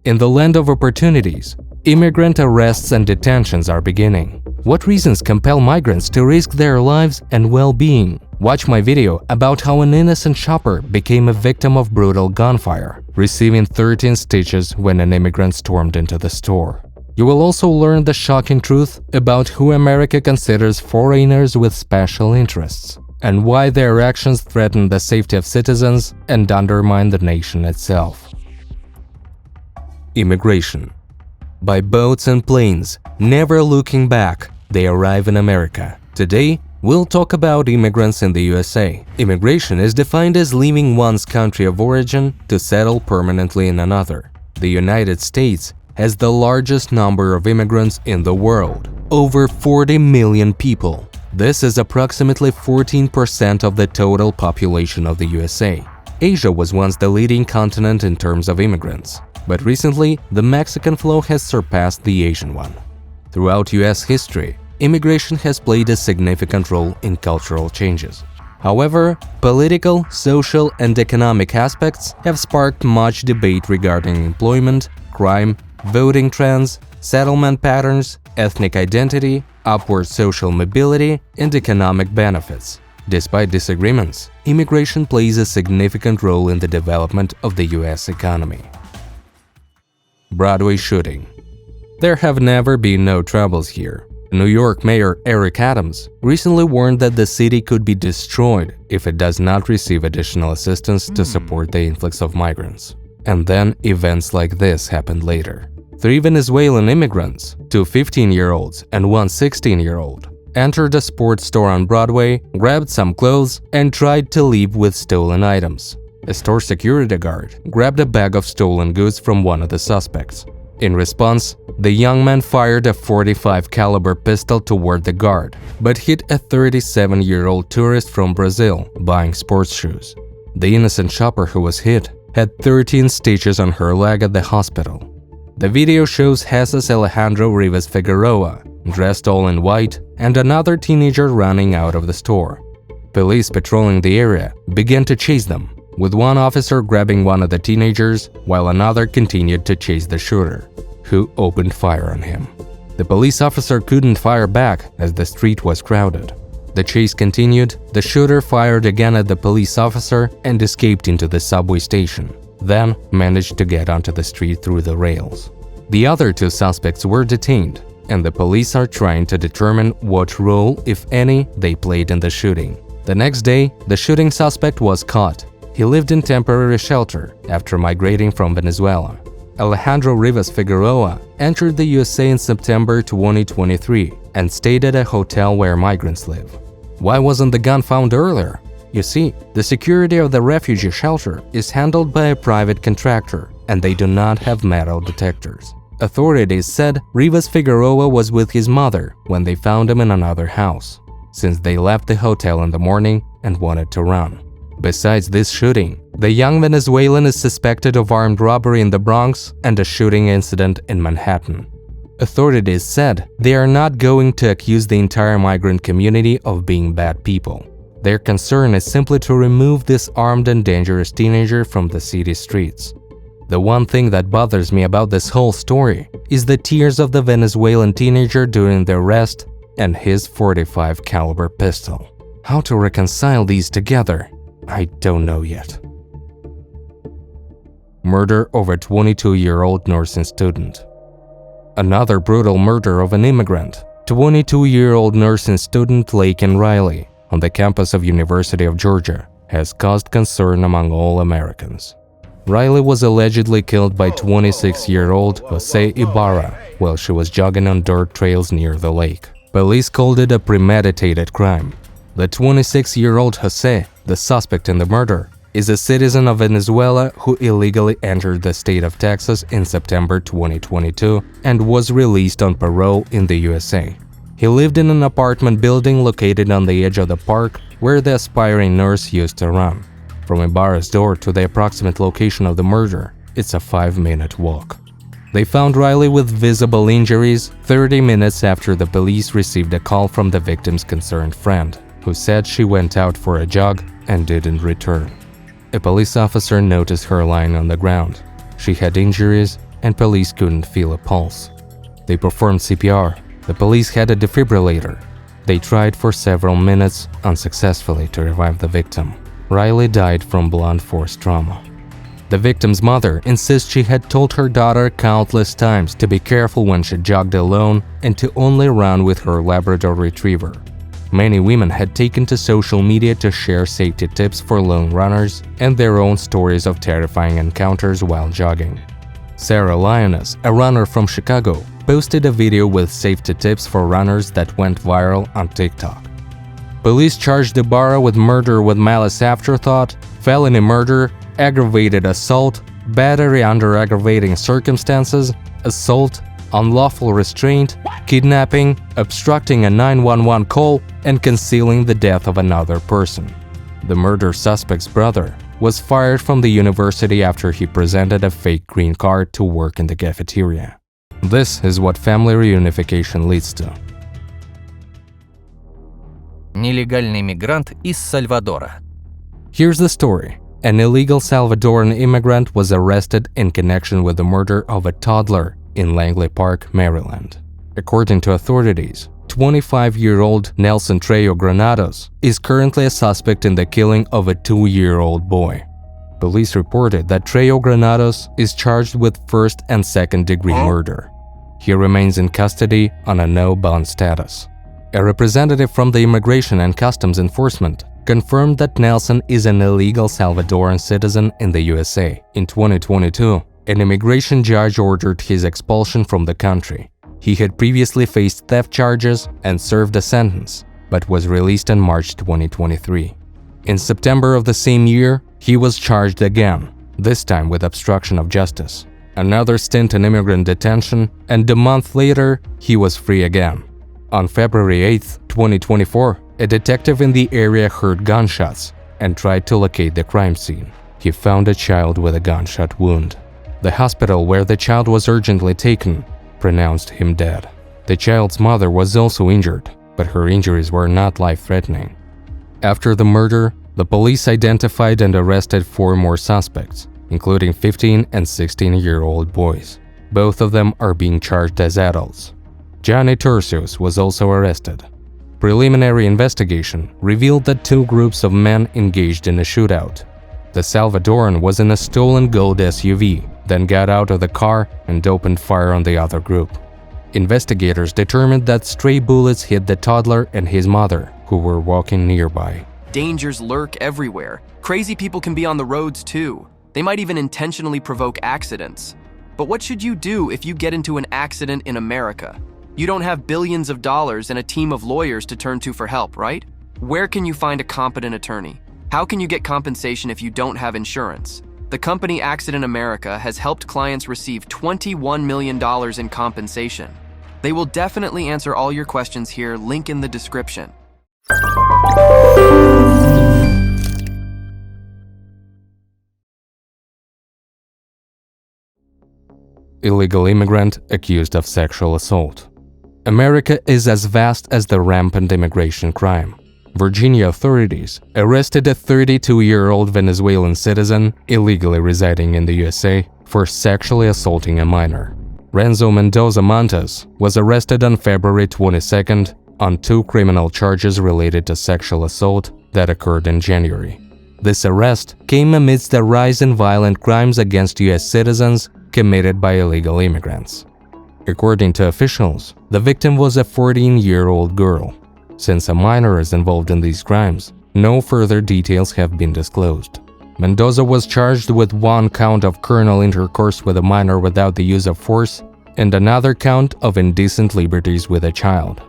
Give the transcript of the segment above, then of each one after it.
In the land of opportunities, immigrant arrests and detentions are beginning. What reasons compel migrants to risk their lives and well-being? Watch my video about how an innocent shopper became a victim of brutal gunfire, receiving 13 stitches when an immigrant stormed into the store. You will also learn the shocking truth about who America considers foreigners with special interests, and why their actions threaten the safety of citizens and undermine the nation itself. Immigration. By boats and planes, never looking back, they arrive in America. Today, we'll talk about immigrants in the USA. Immigration is defined as leaving one's country of origin to settle permanently in another. The United States has the largest number of immigrants in the world, over 40 million people. This is approximately 14% of the total population of the USA. Asia was once the leading continent in terms of immigrants, but recently the Mexican flow has surpassed the Asian one. Throughout US history, immigration has played a significant role in cultural changes. However, political, social, and economic aspects have sparked much debate regarding employment, crime, voting trends, settlement patterns, ethnic identity, upward social mobility, and economic benefits. Despite disagreements, immigration plays a significant role in the development of the US economy. Broadway shooting. There have never been no troubles here. New York Mayor Eric Adams recently warned that the city could be destroyed if it does not receive additional assistance to support the influx of migrants. And then events like this happened later. 3 Venezuelan immigrants, 2 15-year-olds and 1 16-year-old, entered a sports store on Broadway, grabbed some clothes, and tried to leave with stolen items. A store security guard grabbed a bag of stolen goods from one of the suspects. In response, the young man fired a .45 caliber pistol toward the guard, but hit a 37-year-old tourist from Brazil buying sports shoes. The innocent shopper who was hit had 13 stitches on her leg at the hospital. The video shows Jesus Alejandro Rivas Figueroa, dressed all in white, and another teenager running out of the store. Police patrolling the area began to chase them, with one officer grabbing one of the teenagers while another continued to chase the shooter, who opened fire on him. The police officer couldn't fire back as the street was crowded. The chase continued, the shooter fired again at the police officer and escaped into the subway station, then managed to get onto the street through the rails. The other 2 suspects were detained, and the police are trying to determine what role, if any, they played in the shooting. The next day, the shooting suspect was caught. He lived in temporary shelter after migrating from Venezuela. Alejandro Rivas Figueroa entered the USA in September 2023 and stayed at a hotel where migrants live. Why wasn't the gun found earlier? You see, the security of the refugee shelter is handled by a private contractor, and they do not have metal detectors. Authorities said Rivas Figueroa was with his mother when they found him in another house, since they left the hotel in the morning and wanted to run. Besides this shooting, the young Venezuelan is suspected of armed robbery in the Bronx and a shooting incident in Manhattan. Authorities said they are not going to accuse the entire migrant community of being bad people. Their concern is simply to remove this armed and dangerous teenager from the city streets. The one thing that bothers me about this whole story is the tears of the Venezuelan teenager during the arrest and his .45 caliber pistol. How to reconcile these together, I don't know yet. Murder of a 22-year-old nursing student. Another brutal murder of an immigrant, 22-year-old nursing student Laken Riley, on the campus of University of Georgia, has caused concern among all Americans. Riley was allegedly killed by 26-year-old Jose Ibarra while she was jogging on dirt trails near the lake. Police called it a premeditated crime. The 26-year-old Jose, the suspect in the murder, is a citizen of Venezuela who illegally entered the state of Texas in September 2022 and was released on parole in the USA. He lived in an apartment building located on the edge of the park where the aspiring nurse used to run. From Ibarra's door to the approximate location of the murder, it's a 5-minute walk. They found Riley with visible injuries 30 minutes after the police received a call from the victim's concerned friend, who said she went out for a jog and didn't return. A police officer noticed her lying on the ground. She had injuries and police couldn't feel a pulse. They performed CPR. The police had a defibrillator. They tried for several minutes unsuccessfully to revive the victim. Riley died from blunt force trauma. The victim's mother insists she had told her daughter countless times to be careful when she jogged alone and to only run with her Labrador Retriever. Many women had taken to social media to share safety tips for lone runners and their own stories of terrifying encounters while jogging. Sarah Lioness, a runner from Chicago, posted a video with safety tips for runners that went viral on TikTok. Police charged Ibarra with murder with malice aforethought, felony murder, aggravated assault, battery under aggravating circumstances, assault, unlawful restraint, kidnapping, obstructing a 911 call, and concealing the death of another person. The murder suspect's brother was fired from the university after he presented a fake green card to work in the cafeteria. This is what family reunification leads to. Нелегальный мигрант из Сальвадора. Here's the story. An illegal Salvadoran immigrant was arrested in connection with the murder of a toddler in Langley Park, Maryland. According to authorities, 25-year-old Nelson Trejo Granados is currently a suspect in the killing of a 2-year-old boy. Police reported that Trejo Granados is charged with first and second-degree murder. He remains in custody on a no-bond status. A representative from the Immigration and Customs Enforcement confirmed that Nelson is an illegal Salvadoran citizen in the USA. In 2022, an immigration judge ordered his expulsion from the country. He had previously faced theft charges and served a sentence, but was released in March 2023. In September of the same year, he was charged again, this time with obstruction of justice. Another stint in immigrant detention, and a month later, he was free again. On February 8, 2024, a detective in the area heard gunshots and tried to locate the crime scene. He found a child with a gunshot wound. The hospital where the child was urgently taken pronounced him dead. The child's mother was also injured, but her injuries were not life-threatening. After the murder, the police identified and arrested 4 more suspects, including 15 and 16-year-old boys. Both of them are being charged as adults. Johnny Turcios was also arrested. Preliminary investigation revealed that 2 groups of men engaged in a shootout. The Salvadoran was in a stolen gold SUV, then got out of the car and opened fire on the other group. Investigators determined that stray bullets hit the toddler and his mother, who were walking nearby. Dangers lurk everywhere. Crazy people can be on the roads too. They might even intentionally provoke accidents. But what should you do if you get into an accident in America? You don't have billions of dollars and a team of lawyers to turn to for help, right? Where can you find a competent attorney? How can you get compensation if you don't have insurance? The company Accident America has helped clients receive $21 million in compensation. They will definitely answer all your questions here, link in the description. Illegal immigrant accused of sexual assault. America is as vast as the rampant immigration crime. Virginia authorities arrested a 32-year-old Venezuelan citizen illegally residing in the USA for sexually assaulting a minor. Renzo Mendoza Montes was arrested on February 22nd on 2 criminal charges related to sexual assault that occurred in January. This arrest came amidst the rise in violent crimes against US citizens committed by illegal immigrants. According to officials, the victim was a 14-year-old girl. Since a minor is involved in these crimes, no further details have been disclosed. Mendoza was charged with 1 count of carnal intercourse with a minor without the use of force and another count of indecent liberties with a child.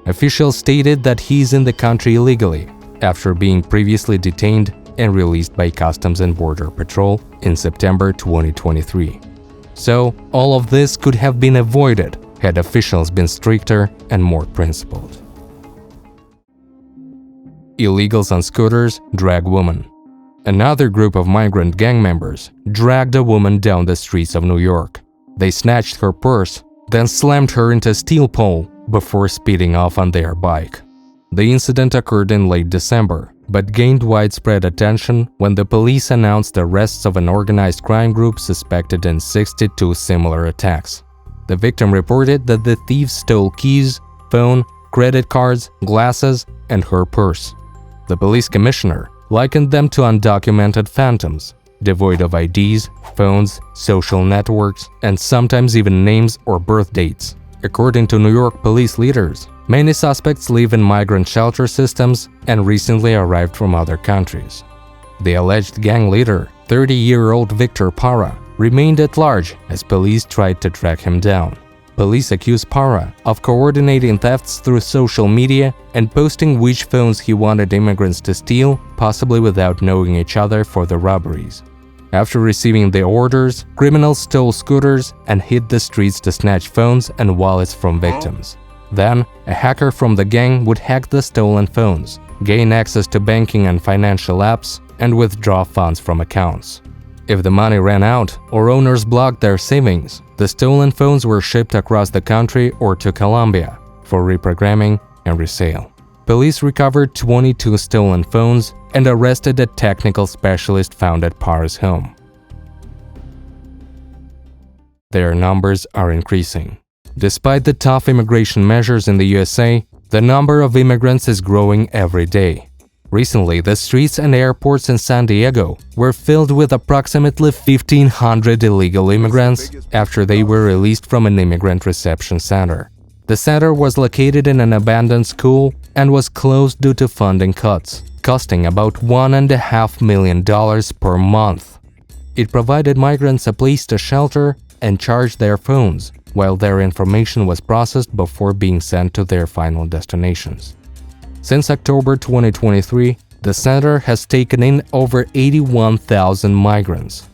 Officials stated that he's in the country illegally after being previously detained and released by Customs and Border Patrol in September 2023. So, all of this could have been avoided had officials been stricter and more principled. Illegals on scooters drag woman. Another group of migrant gang members dragged a woman down the streets of New York. They snatched her purse, then slammed her into a steel pole before speeding off on their bike. The incident occurred in late December, but gained widespread attention when the police announced arrests of an organized crime group suspected in 62 similar attacks. The victim reported that the thieves stole keys, phone, credit cards, glasses, and her purse. The police commissioner likened them to undocumented phantoms, devoid of IDs, phones, social networks, and sometimes even names or birth dates. According to New York police leaders, many suspects live in migrant shelter systems and recently arrived from other countries. The alleged gang leader, 30-year-old Victor Parra, remained at large as police tried to track him down. Police accuse Parra of coordinating thefts through social media and posting which phones he wanted immigrants to steal, possibly without knowing each other for the robberies. After receiving the orders, criminals stole scooters and hit the streets to snatch phones and wallets from victims. Then, a hacker from the gang would hack the stolen phones, gain access to banking and financial apps, and withdraw funds from accounts. If the money ran out or owners blocked their savings, the stolen phones were shipped across the country or to Colombia for reprogramming and resale. Police recovered 22 stolen phones and arrested a technical specialist found at Parra's home. Their numbers are increasing. Despite the tough immigration measures in the USA, the number of immigrants is growing every day. Recently, the streets and airports in San Diego were filled with approximately 1,500 illegal immigrants after they were released from an immigrant reception center. The center was located in an abandoned school and was closed due to funding cuts, costing about $1.5 million per month. It provided migrants a place to shelter and charge their phones, while their information was processed before being sent to their final destinations. Since October 2023, the center has taken in over 81,000 migrants.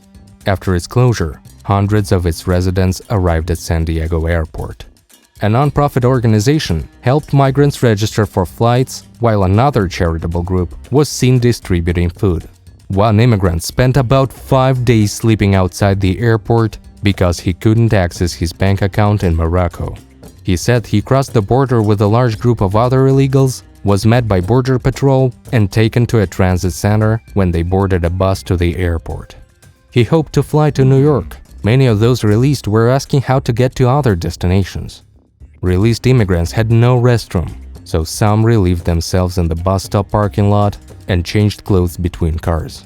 After its closure, hundreds of its residents arrived at San Diego Airport. A nonprofit organization helped migrants register for flights, while another charitable group was seen distributing food. One immigrant spent about 5 days sleeping outside the airport because he couldn't access his bank account in Morocco. He said he crossed the border with a large group of other illegals, was met by Border Patrol, and taken to a transit center when they boarded a bus to the airport. He hoped to fly to New York. Many of those released were asking how to get to other destinations. Released immigrants had no restroom, so some relieved themselves in the bus stop parking lot and changed clothes between cars.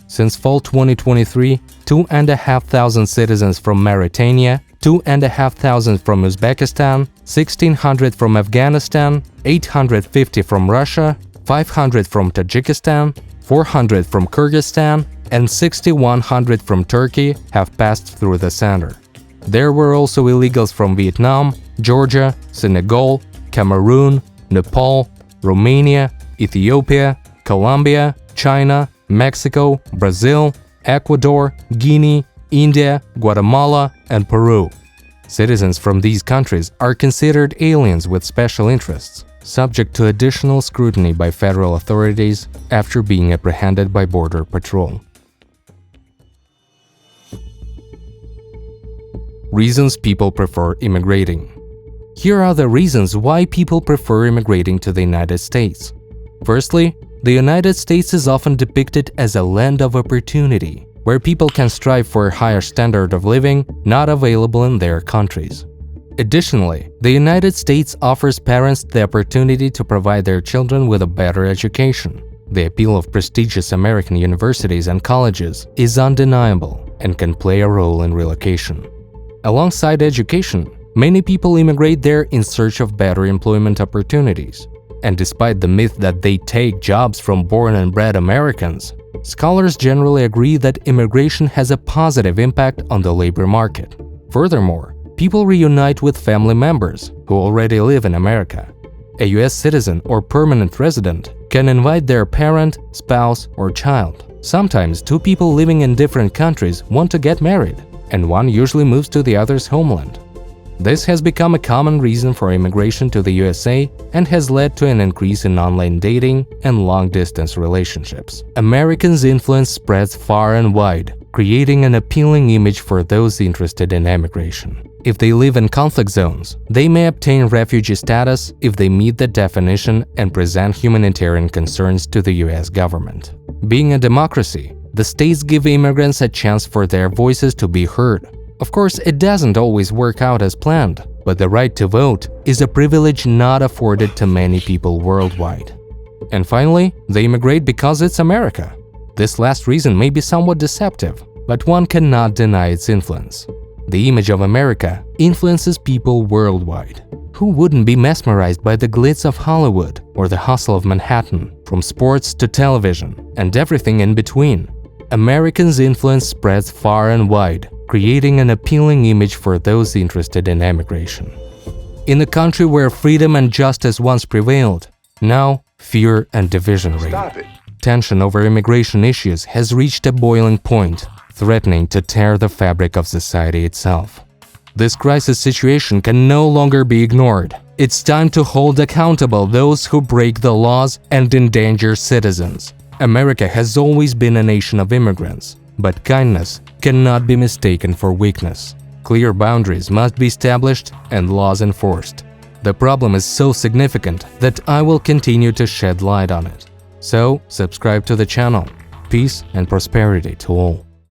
Since fall 2023, 2,500 citizens from Mauritania, 2,500 from Uzbekistan, 1,600 from Afghanistan, 850 from Russia, 500 from Tajikistan, 400 from Kyrgyzstan, and 6,100 from Turkey have passed through the center. There were also illegals from Vietnam, Georgia, Senegal, Cameroon, Nepal, Romania, Ethiopia, Colombia, China, Mexico, Brazil, Ecuador, Guinea, India, Guatemala, and Peru. Citizens from these countries are considered aliens with special interests, subject to additional scrutiny by federal authorities after being apprehended by Border Patrol. Reasons people prefer immigrating. Here are the reasons why people prefer immigrating to the United States. Firstly, the United States is often depicted as a land of opportunity, where people can strive for a higher standard of living not available in their countries. Additionally, the United States offers parents the opportunity to provide their children with a better education. The appeal of prestigious American universities and colleges is undeniable and can play a role in relocation. Alongside education, many people immigrate there in search of better employment opportunities. And despite the myth that they take jobs from born and bred Americans, scholars generally agree that immigration has a positive impact on the labor market. Furthermore, people reunite with family members who already live in America. A US citizen or permanent resident can invite their parent, spouse, or child. Sometimes two people living in different countries want to get married, and one usually moves to the other's homeland. This has become a common reason for immigration to the USA and has led to an increase in online dating and long-distance relationships. Americans' influence spreads far and wide, creating an appealing image for those interested in emigration. If they live in conflict zones, they may obtain refugee status if they meet the definition and present humanitarian concerns to the US government. Being a democracy, the states give immigrants a chance for their voices to be heard. Of course, it doesn't always work out as planned, but the right to vote is a privilege not afforded to many people worldwide. And finally, they immigrate because it's America. This last reason may be somewhat deceptive, but one cannot deny its influence. The image of America influences people worldwide. Who wouldn't be mesmerized by the glitz of Hollywood or the hustle of Manhattan, from sports to television and everything in between? Americans' influence spreads far and wide, creating an appealing image for those interested in emigration. In a country where freedom and justice once prevailed, now fear and division reign. Tension over immigration issues has reached a boiling point, threatening to tear the fabric of society itself. This crisis situation can no longer be ignored. It's time to hold accountable those who break the laws and endanger citizens. America has always been a nation of immigrants, but kindness cannot be mistaken for weakness. Clear boundaries must be established and laws enforced. The problem is so significant that I will continue to shed light on it. So, subscribe to the channel. Peace and prosperity to all.